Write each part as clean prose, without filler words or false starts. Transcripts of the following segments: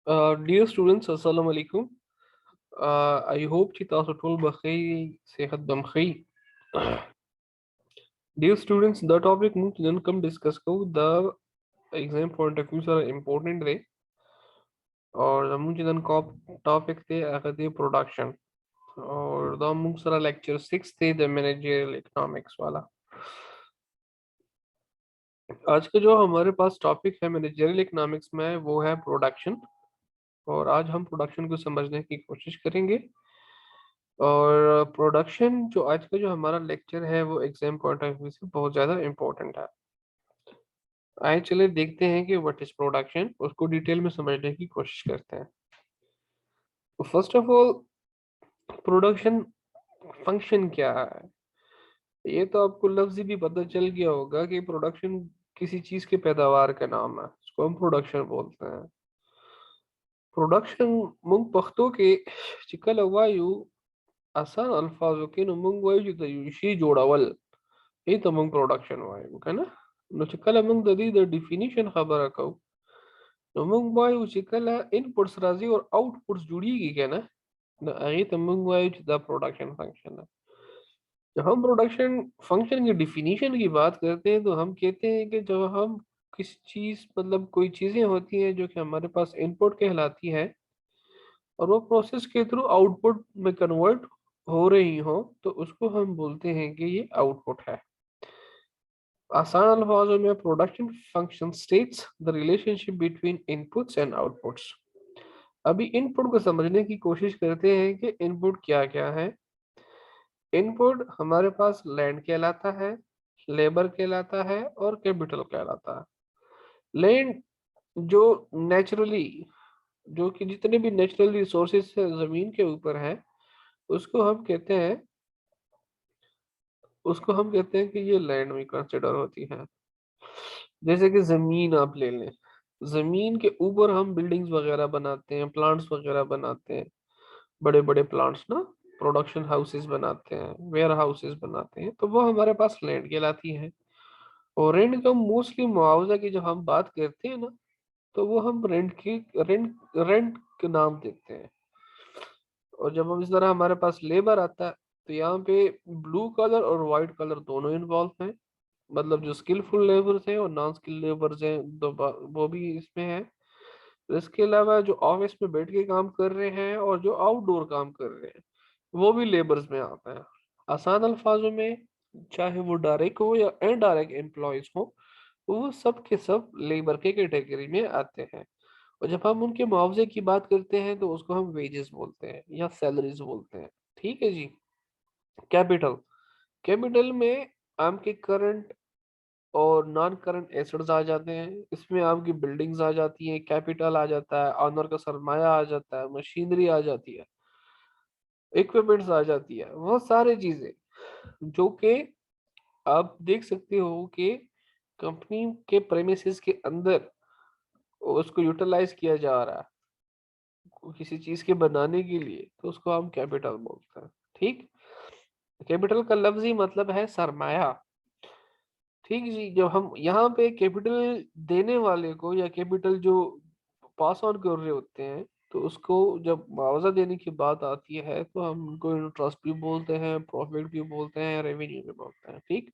Dear students, Assalamu alaikum. I hope कि तासु toll बखैर सेहत बमखैर. Dear students, the topic मुझे जन कम discuss को the exam point of view sir important रहे और मुझे जन को topic थे अगर production और द मुझे सर lecture 6 थे the managerial economics वाला. आज का जो हमारे पास टॉपिक है मैनेजरियल इकोनॉमिक्स में वो है प्रोडक्शन और आज हम प्रोडक्शन को समझने की कोशिश करेंगे. और प्रोडक्शन जो आज का जो हमारा लेक्चर है वो एग्जाम पॉइंट ऑफ व्यू से बहुत ज़्यादा इम्पोर्टेंट है. आइए चले देखते हैं कि व्हाट इज प्रोडक्शन, उसको डिटेल में समझने की कोशिश करते हैं. तो first of all production function क्या है. ये तो आपको लफ्ज़ ही भी पता चल गया होगा कि प्रोडक्शन किसी चीज़ के पैदावार का नाम है, उसको हम प्रोडक्शन बोलते हैं. प्रोडक्शन मुंग पख्तों के चिकल वायु आसान अल्फाजों के नुमुंग वायु जो जोड़ावल ये तो मंग प्रोडक्शन वायु है ना. नो चिकला मंग ददी द डिफिनीशन खबर को नो मंग वायु चिकला इनपुट्स राजी और आउटपुट्स जुड़ीगी क्या ना. न ये तो मंग वायु द प्रोडक्शन फंक्शन है. जब हम प्रोडक्शन फंक्शन की डिफिनीशन की बात करते हैं तो हम कहते हैं कि जब हम किसी चीज मतलब कोई चीजें होती हैं जो कि हमारे पास इनपुट कहलाती है और वो प्रोसेस के थ्रू आउटपुट में कन्वर्ट हो रही हो तो उसको हम बोलते हैं कि ये आउटपुट है. आसान अल्फाजों में production function states the relationship between inputs and outputs. अभी इनपुट को समझने की कोशिश करते हैं कि इनपुट क्या क्या है. इनपुट हमारे पास लैंड कहलाता है, लेबर कहलाता है और कैपिटल कहलाता है. लैंड जो नेचुरली जो कि जितने भी नेचुरल रिसोर्सेज जमीन के ऊपर है उसको हम कहते हैं उसको हम कहते हैं कि ये लैंड में कंसिडर होती है. जैसे कि जमीन आप ले लें, जमीन के ऊपर हम बिल्डिंग्स वगैरह बनाते हैं, प्लांट्स वगैरह बनाते हैं, बड़े बड़े प्लांट्स ना, प्रोडक्शन हाउसेस बनाते हैं, वेयर हाउसेस बनाते हैं, तो वो हमारे पास लैंड कहलाती है. और रेंट का मोस्टली मुआवजा की जब हम बात करते हैं ना तो वो हम रेंट रेंट के नाम देते हैं. और जब हम इस तरह हमारे पास लेबर आता है तो यहाँ पे ब्लू कलर और वाइट कलर दोनों इन्वॉल्व हैं. मतलब जो स्किलफुल लेबर्स हैं और नॉन स्किल लेबर्स हैं वो भी इसमें है. इसके अलावा जो ऑफिस में बैठ के काम कर रहे हैं और जो आउटडोर काम कर रहे हैं वो भी लेबर्स में आते हैं. आसान अल्फाजों में चाहे वो डायरेक्ट हो या इनडायरेक्ट एम्प्लॉयज हो वो सब के सब लेबर के कैटेगरी में आते हैं. और जब हम उनके मुआवजे की बात करते हैं तो उसको हम वेजेस बोलते हैं या सैलरीज बोलते हैं. ठीक है जी. कैपिटल, कैपिटल में आपके करंट और नॉन करंट एसेट्स आ जाते हैं. इसमें आपकी बिल्डिंग्स आ जाती हैं, कैपिटल आ जाता है, ऑनर का सरमाया आ जाता है, मशीनरी आ जाती है, इक्विपमेंट्स आ जाती है, बहुत सारी चीजें जो कि आप देख सकते हो कि कंपनी के प्रेमिसेस के अंदर उसको यूटिलाइज किया जा रहा है किसी चीज के बनाने के लिए तो उसको हम कैपिटल बोलते हैं. ठीक. कैपिटल का लफ्जी मतलब है सरमाया. ठीक जी. जब हम यहाँ पे कैपिटल देने वाले को या कैपिटल जो पास ऑन कर रहे होते हैं तो उसको जब मुआवजा देने की बात आती है तो हम उनको इंटरेस्ट भी बोलते हैं, प्रॉफिट भी बोलते हैं, रेवेन्यू भी बोलते हैं. ठीक.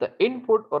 the input or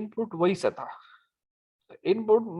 input वही सता input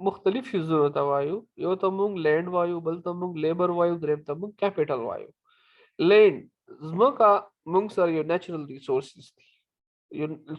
मुख्तलिफ चीजों होता वायु यो तमुंग लैंड वायु बल तमुंग लेबर वायु द्रेम तमुंग कैपिटल वायु. लैंड zma का मुंग sir yo natural resources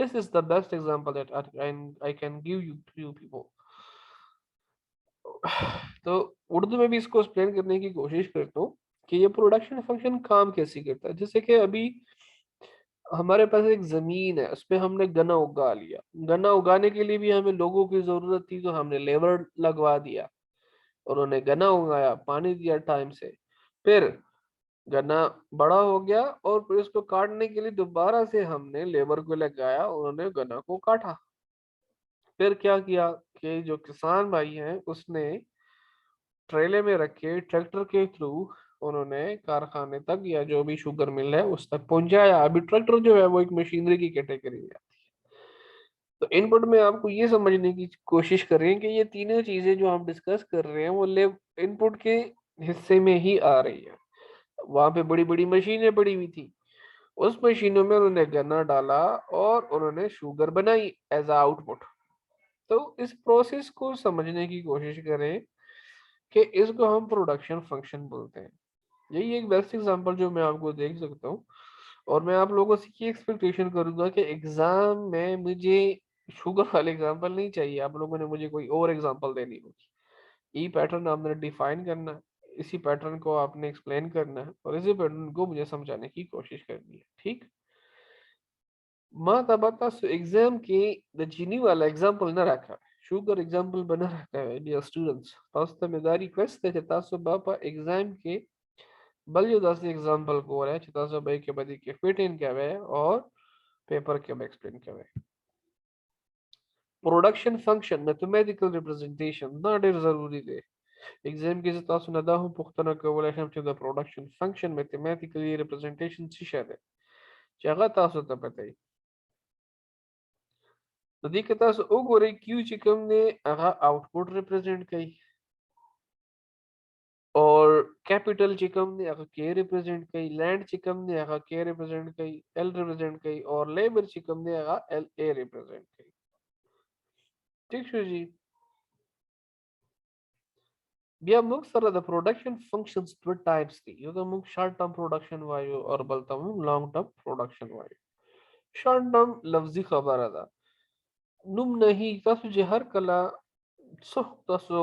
This is the best example that I can give you to you people. तो उर्दू में भी इसको एक्सप्लेन करने की कोशिश करता हूँ कि ये प्रोडक्शन फंक्शन काम कैसे करता है. जैसे कि अभी हमारे पास एक जमीन है, उसमें हमने गन्ना उगा लिया, गन्ना उगाने के लिए भी हमें लोगों की जरूरत थी, तो हमने लेबर लगवा दिया, उन्होंने गन्ना उगाया, पानी दिया टाइम से, फिर गन्ना बड़ा हो गया और फिर उसको काटने के लिए दोबारा से हमने लेबर को लगाया, उन्होंने गन्ना को काटा. फिर क्या किया कि जो किसान भाई हैं उसने ट्रेले में रखे ट्रैक्टर के थ्रू उन्होंने कारखाने तक या जो भी शुगर मिल है उस तक पहुंचाया. अभी ट्रैक्टर जो है वो एक मशीनरी की कैटेगरी में आती है. तो इनपुट में आपको ये समझने की कोशिश करें कि ये तीनों चीजें जो हम डिस्कस कर रहे हैं वो इनपुट के हिस्से में ही आ रही है. वहां पे बड़ी बड़ी मशीनें पड़ी हुई थी, उस मशीनों में उन्होंने गन्ना डाला और उन्होंने शुगर बनाई एज अ आउटपुट. तो इस प्रोसेस को समझने की कोशिश करें कि इसको हम प्रोडक्शन फंक्शन बोलते हैं. यही एक बेस्ट एग्जांपल जो मैं आपको देख सकता हूँ. और मैं आप लोगों से ये एक्सपेक्टेशन करूंगा कि एग्जाम में मुझे शुगर वाले एग्जांपल नहीं चाहिए, आप लोगों ने मुझे कोई और एग्जांपल देनी होगी. ये पैटर्न आपने डिफाइन करना है, इसी पैटर्न को आपने एक्सप्लेन करना है और इसी पैटर्न को मुझे समझाने की कोशिश करनी है. ठीक. माँ का बता एग्जाम की द चीनी वाला एग्जांपल न रखा है, शुगर एग्जांपल बना रखा है. डियर स्टूडेंट्स, पास्ता में दारी क्वेस्ट है तासो बापा एग्जाम के बलियो दास एग्जांपल को रहा है तासो भाई के बदी के फिट इन क्या है और पेपर के में एक्सप्लेन क्या है. प्रोडक्शन फंक्शन मैथमेटिकल रिप्रेजेंटेशन ना डेर जरूरी है एग्जाम के तासो नदा हो पुख्तना को बोला हम the production function mathematically representation शिशा है जगह तासो त पता ही. तो देखिए तासो ओगोरे क्यू चिकम ने अगा आउटपुट रिप्रेजेंट कई और कैपिटल चिकम ने अगर के रिप्रेजेंट कई, लैंड चिकम ने अगर के रिप्रेजेंट कई, एल रिप्रेजेंट कई और लेबर चिकम ने अगर एल ए रिप्रेजेंट कई. ठीक है जी. बिया मुख sir the production functions two types थी. यो तो मुख शॉर्ट टर्म प्रोडक्शन वायो और बलता हूँ लॉन्ग टर्म प्रोडक्शन वायो. शॉर्ट टर्म लफ्जी खबर अदा नुम नहीं तसु जे हर कला सो तसु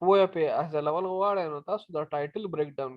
पोया पे एज लेवल वाड़े नो तासु द टाइटल ब्रेक डाउन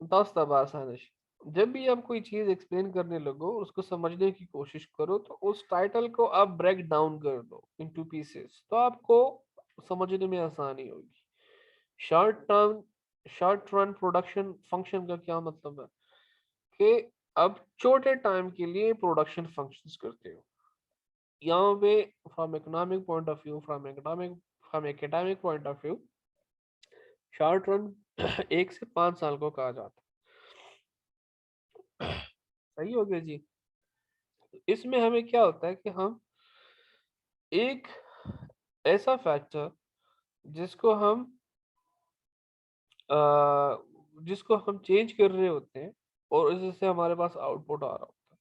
तासु तब आसान है। जब भी आप कोई चीज एक्सप्लेन करने लगो उसको समझने की कोशिश करो तो उस टाइटल को आप ब्रेक डाउन कर दो इनटू पीसेस तो आपको समझने में आसानी होगी। Short term short run production function का क्या मतलब है कि अब छोटे टाइम के लिए प्रोडक्शन फंक्शंस करते हो। यहाँ पे from economic point of view from academic point of view short run 1 से 5 साल को कहा जाता है। सही हो गया जी। इसमें हमें क्या होता है कि हम एक ऐसा फैक्टर जिसको हम जिसको हम चेंज कर रहे होते हैं और इससे हमारे पास आउटपुट आ रहा होता है।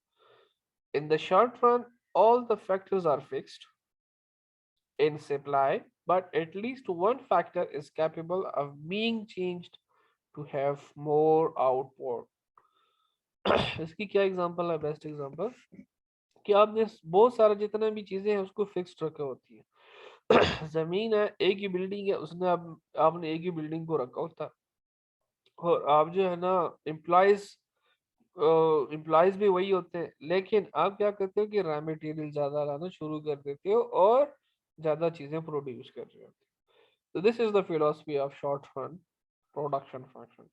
In the short run all the factors are fixed in supply, but at least one factor is capable of being changed to have more output. इसकी क्या एग्जांपल है? बेस्ट एग्जांपल कि आपने बहुत सारा जितना भी चीजें हैं उसको फिक्स्ड रखा होती है। जमीन है, एक ही बिल्डिंग है, उसने आपने एक ही बिल्डिंग को रखा होता है और आप जो है ना एम्प्लॉयज एम्प्लॉयज भी वही होते हैं, लेकिन आप क्या करते हो कि रॉ मटेरियल ज्यादा लाना शुरू कर देते हो और ज्यादा चीजें प्रोड्यूस कर रहे हो। तो this is the philosophy of short run production function.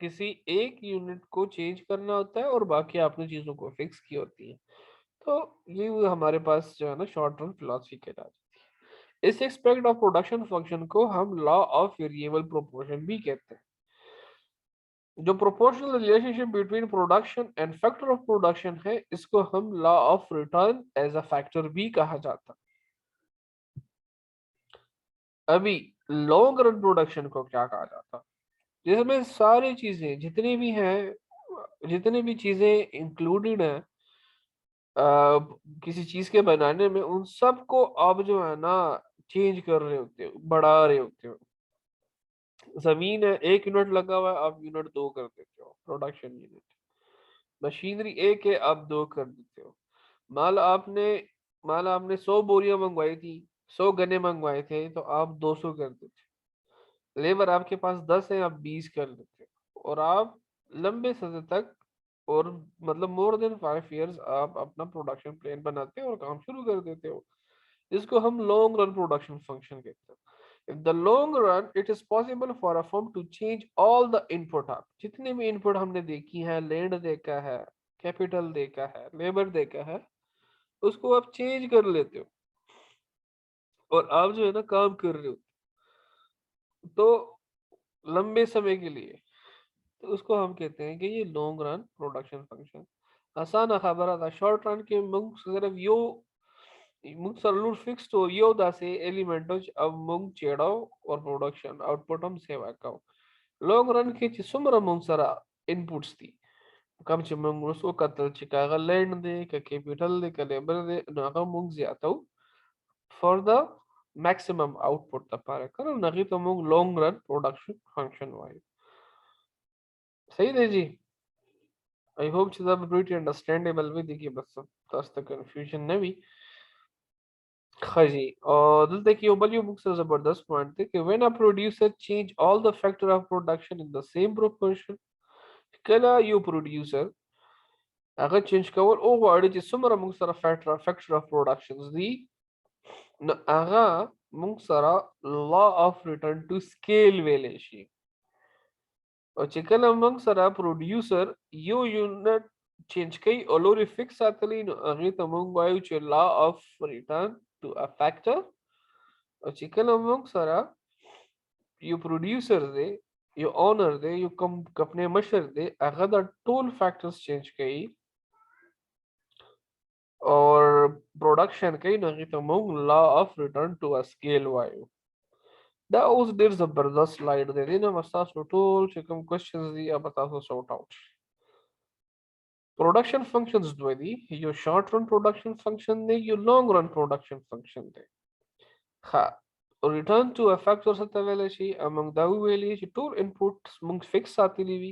किसी एक यूनिट को चेंज करना होता है और बाकी आपने चीजों को फिक्स की होती है। तो ये वो हमारे पास जो है ना शॉर्ट रन फिलोसफी कहलाती है। इस एस्पेक्ट ऑफ प्रोडक्शन फंक्शन को हम लॉ ऑफ वेरिएबल प्रोपोर्शन भी कहते हैं। जो proportional relationship between production and factor of production है, इसको हम law of return as a factor भी कहा जाता है। अभी लॉन्ग रन प्रोडक्शन को क्या कहा जाता है? जिसमें सारी चीजें जितनी भी चीजें इंक्लूडेड है किसी चीज के बनाने में, उन सबको आप जो है ना चेंज कर रहे होते हो, बढ़ा रहे होते हो। जमीन है, 1 यूनिट लगा हुआ है, आप यूनिट 2 कर देते हो, प्रोडक्शन यूनिट। मशीनरी एक है, आप 2 कर देते हो। माल आपने माल आपने 100 बोरियां मंगवाई थी, 100 गन्ने मंगवाए थे, तो आप 200 कर देते हो। लेबर आपके पास 10 है, आप 20 कर देते हो और आप लंबे समय तक और मतलब मोर देन 5 इयर्स आप अपना प्रोडक्शन प्लान बनाते हो और काम शुरू कर देते हो। इसको हम लॉन्ग रन प्रोडक्शन फंक्शन कहते हैं। In the long run, it is possible for a firm to change all the input up. जितने भी इनपुट हमने देखी है, लैंड देखा है, कैपिटल देखा है, लेबर देखा है, उसको आप चेंज कर लेते हो और आप जो है ना काम कर रहे हो तो लंबे समय के लिए, तो उसको हम कहते हैं कि ये लॉन्ग रन प्रोडक्शन फंक्शन। आसान खबर था शॉर्ट रन के मुंग सिर्फ यो मुंग सरलूर फिक्स तो यो दासे एलिमेंटोच अब मुंग चेड़ो और प्रोडक्शन आउटपुट हम सेवा का लॉन्ग रन के सुमर मुंग सरा इनपुट्स थी कम चे मुंग उसको कतल चिकागा लैंड दे का कैपिटल दे का लेबर दे नागा मुंग ज्यादा for the maximum output तपारे करो नगी तो मुंग लॉन्ग रन प्रोडक्शन फंक्शन वाई। सही है जी। आई होप चीज़ pretty understandable भी देखिए बस सब बस तक कंफ्यूजन नहीं भी। हाँ जी। और दिल देखिए ओबलियो बुक से जबरदस्त पॉइंट थे कि when a producer change all the factor of production in the same proportion कला यू प्रोड्यूसर अगर चेंज कवर ओ वर्ड जी सुमर मुंग सरा factor of productions दी न आगा मुंग सरा law of return to scale वेलेशी और चिकन अमंग सरा प्रोड्यूसर यू यूनिट चेंज कई ओलोरी फिक्स आतली नो अगे तमंग वायु चे law of return to a factor और चिकन अमंग सरा यू प्रोड्यूसर दे यू ओनर दे यू कम अपने मशर दे अगर द टोल फैक्टर्स चेंज कई और प्रोडक्शन कई नगी तमंग law of return to uh scale वायु दा उस देर जबरदस्त स्लाइड दे दी ना मस्ता सो टोल चिकन क्वेश्चंस दी अब बता so sort out production functions द्वैदी यो शॉर्ट रन प्रोडक्शन फंक्शन दे यो लॉन्ग रन प्रोडक्शन फंक्शन दे हा return to a factor sata vela shi among da veli shi tool inputs mung fix sati livi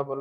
अब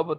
अब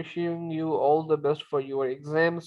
wishing you all the best for your exams.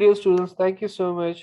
Dear students, thank you so much.